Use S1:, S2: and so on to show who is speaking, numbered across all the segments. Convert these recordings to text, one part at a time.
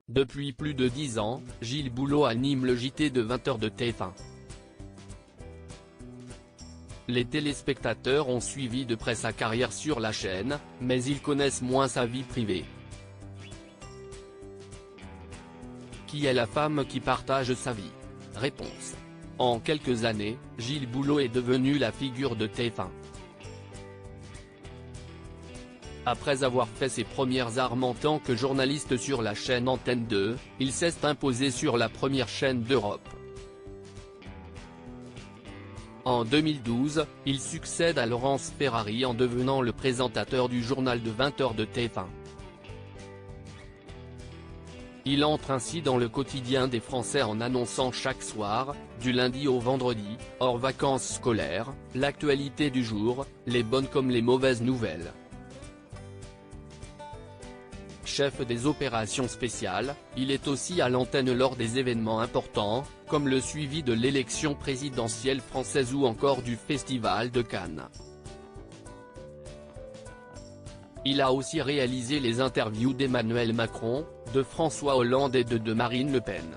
S1: Depuis plus de 10 ans, Gilles Boulot anime le JT de 20h de TF1. Les téléspectateurs ont suivi de près sa carrière sur la chaîne, mais ils connaissent moins sa vie privée. Qui est la femme qui partage sa vie? Réponse. En quelques années, Gilles Boulot est devenu la figure de TF1. Après avoir fait ses premières armes en tant que journaliste sur la chaîne Antenne 2, il s'est imposé sur la première chaîne d'Europe. En 2012, il succède à Laurence Ferrari en devenant le présentateur du journal de 20h de TF1. Il entre ainsi dans le quotidien des Français en annonçant chaque soir, du lundi au vendredi, hors vacances scolaires, l'actualité du jour, les bonnes comme les mauvaises nouvelles. Chef des opérations spéciales, il est aussi à l'antenne lors des événements importants, comme le suivi de l'élection présidentielle française ou encore du Festival de Cannes. Il a aussi réalisé les interviews d'Emmanuel Macron, de François Hollande et de Marine Le Pen.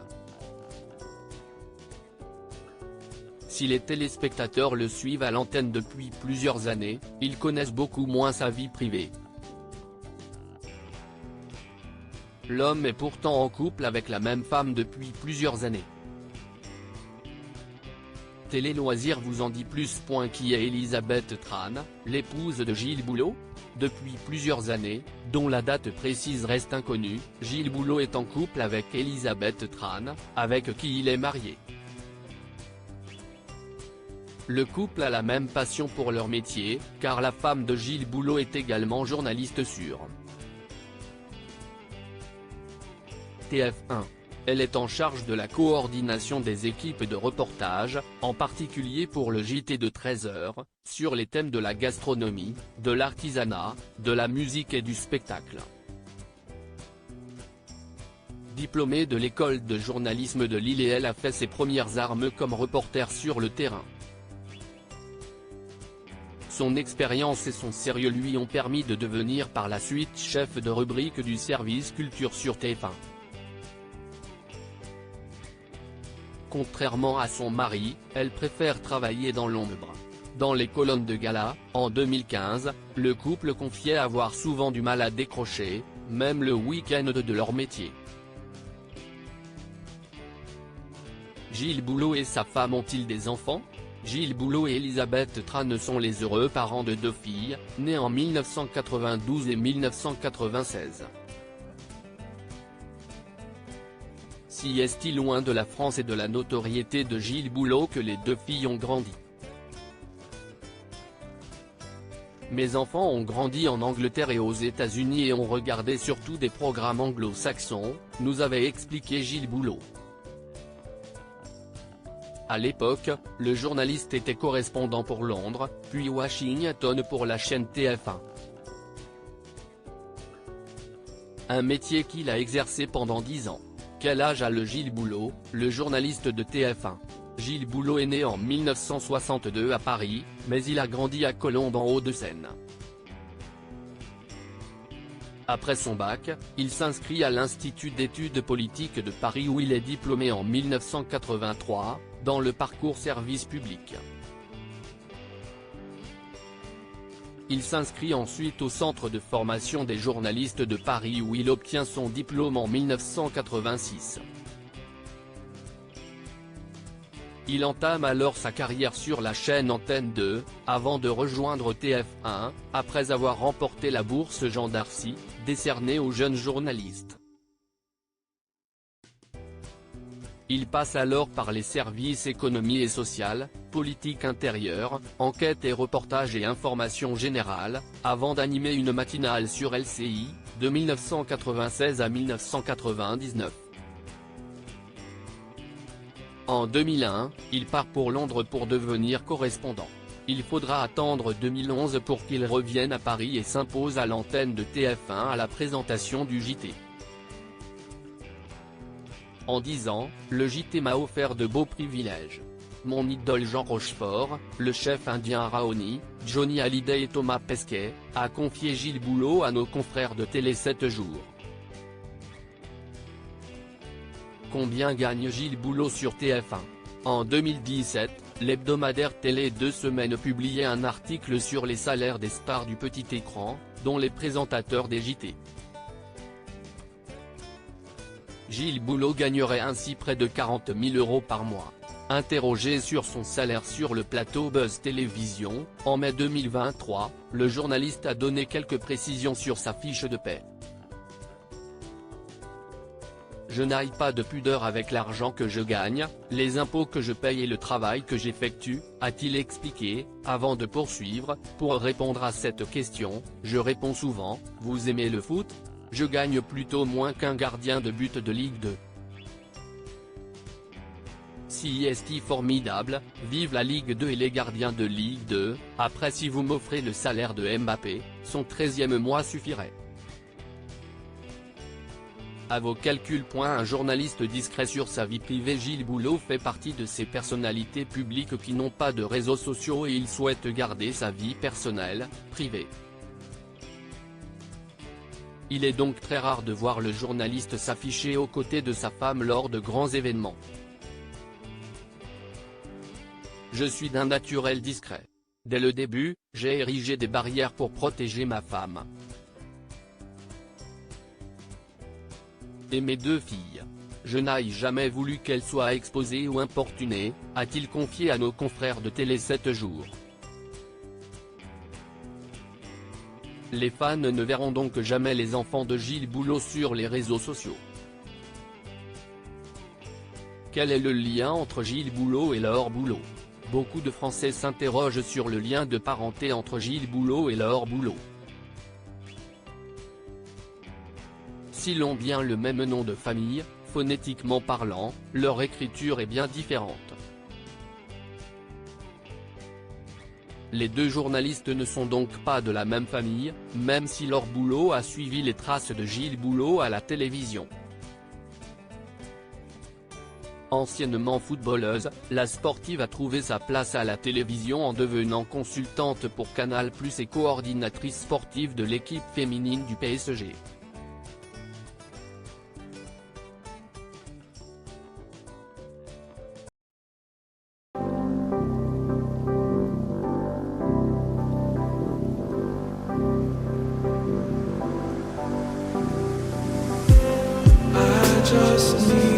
S1: Si les téléspectateurs le suivent à l'antenne depuis plusieurs années, ils connaissent beaucoup moins sa vie privée. L'homme est pourtant en couple avec la même femme depuis plusieurs années. Télé Loisirs vous en dit plus. Qui est Elisabeth Tran, l'épouse de Gilles Boulot? Depuis plusieurs années, dont la date précise reste inconnue, Gilles Boulot est en couple avec Elisabeth Tran, avec qui il est marié. Le couple a la même passion pour leur métier, car la femme de Gilles Boulot est également journaliste sur TF1. Elle est en charge de la coordination des équipes de reportage, en particulier pour le JT de 13h, sur les thèmes de la gastronomie, de l'artisanat, de la musique et du spectacle. Diplômée de l'école de journalisme de Lille, elle a fait ses premières armes comme reporter sur le terrain. Son expérience et son sérieux lui ont permis de devenir par la suite chef de rubrique du service culture sur TF1. Contrairement à son mari, elle préfère travailler dans l'ombre. Dans les colonnes de gala, en 2015, le couple confiait avoir souvent du mal à décrocher, même le week-end de leur métier. Gilles Boulot et sa femme ont-ils des enfants? Gilles Boulot et Elisabeth Tran sont les heureux parents de 2 filles, nées en 1992 et 1996. Si est-il loin de la France et de la notoriété de Gilles Boulot que les 2 filles ont grandi. Mes enfants ont grandi en Angleterre et aux États-Unis et ont regardé surtout des programmes anglo-saxons, nous avait expliqué Gilles Boulot. À l'époque, le journaliste était correspondant pour Londres, puis Washington pour la chaîne TF1. Un métier qu'il a exercé pendant 10 ans. Quel âge a le Gilles Boulot, le journaliste de TF1? Gilles Boulot est né en 1962 à Paris, mais il a grandi à Colombes en Hauts-de-Seine. Après son bac, il s'inscrit à l'Institut d'études politiques de Paris où il est diplômé en 1983, dans le parcours service public. Il s'inscrit ensuite au Centre de formation des journalistes de Paris où il obtient son diplôme en 1986. Il entame alors sa carrière sur la chaîne Antenne 2, avant de rejoindre TF1, après avoir remporté la bourse Jean d'Arcy, décernée aux jeunes journalistes. Il passe alors par les services économie et sociale, politique intérieure, enquête et reportage et information générale, avant d'animer une matinale sur LCI, de 1996 à 1999. En 2001, il part pour Londres pour devenir correspondant. Il faudra attendre 2011 pour qu'il revienne à Paris et s'impose à l'antenne de TF1 à la présentation du JT. En 10 ans, le JT m'a offert de beaux privilèges. Mon idole Jean Rochefort, le chef indien Raoni, Johnny Hallyday et Thomas Pesquet, a confié Gilles Boulot à nos confrères de Télé 7 jours. Combien gagne Gilles Boulot sur TF1 ? En 2017, l'hebdomadaire Télé 2 Semaines publiait un article sur les salaires des stars du petit écran, dont les présentateurs des JT. Gilles Boulot gagnerait ainsi près de 40 000 € par mois. Interrogé sur son salaire sur le plateau Buzz Télévision, en mai 2023, le journaliste a donné quelques précisions sur sa fiche de paie. Je n'aille pas de pudeur avec l'argent que je gagne, les impôts que je paye et le travail que j'effectue, a-t-il expliqué, avant de poursuivre. Pour répondre à cette question, je réponds souvent, vous aimez le foot ? Je gagne plutôt moins qu'un gardien de but de Ligue 2. Si est formidable, vive la Ligue 2 et les gardiens de Ligue 2, après si vous m'offrez le salaire de Mbappé, son 13e mois suffirait. À vos calculs. Un journaliste discret sur sa vie privée. Gilles Boulot fait partie de ces personnalités publiques qui n'ont pas de réseaux sociaux et il souhaite garder sa vie personnelle, privée. Il est donc très rare de voir le journaliste s'afficher aux côtés de sa femme lors de grands événements. Je suis d'un naturel discret. Dès le début, j'ai érigé des barrières pour protéger ma femme. Et mes 2 filles. Je n'ai jamais voulu qu'elles soient exposées ou importunées, a-t-il confié à nos confrères de Télé 7 jours. Les fans ne verront donc jamais les enfants de Gilles Boulot sur les réseaux sociaux. Quel est le lien entre Gilles Boulot et Laure Boulot ? Beaucoup de Français s'interrogent sur le lien de parenté entre Gilles Boulot et Laure Boulot. S'ils ont bien le même nom de famille, phonétiquement parlant, leur écriture est bien différente. Les 2 journalistes ne sont donc pas de la même famille, même si Laure Boulot a suivi les traces de Gilles Boulot à la télévision. Anciennement footballeuse, la sportive a trouvé sa place à la télévision en devenant consultante pour Canal+ et coordinatrice sportive de l'équipe féminine du PSG.
S2: Just need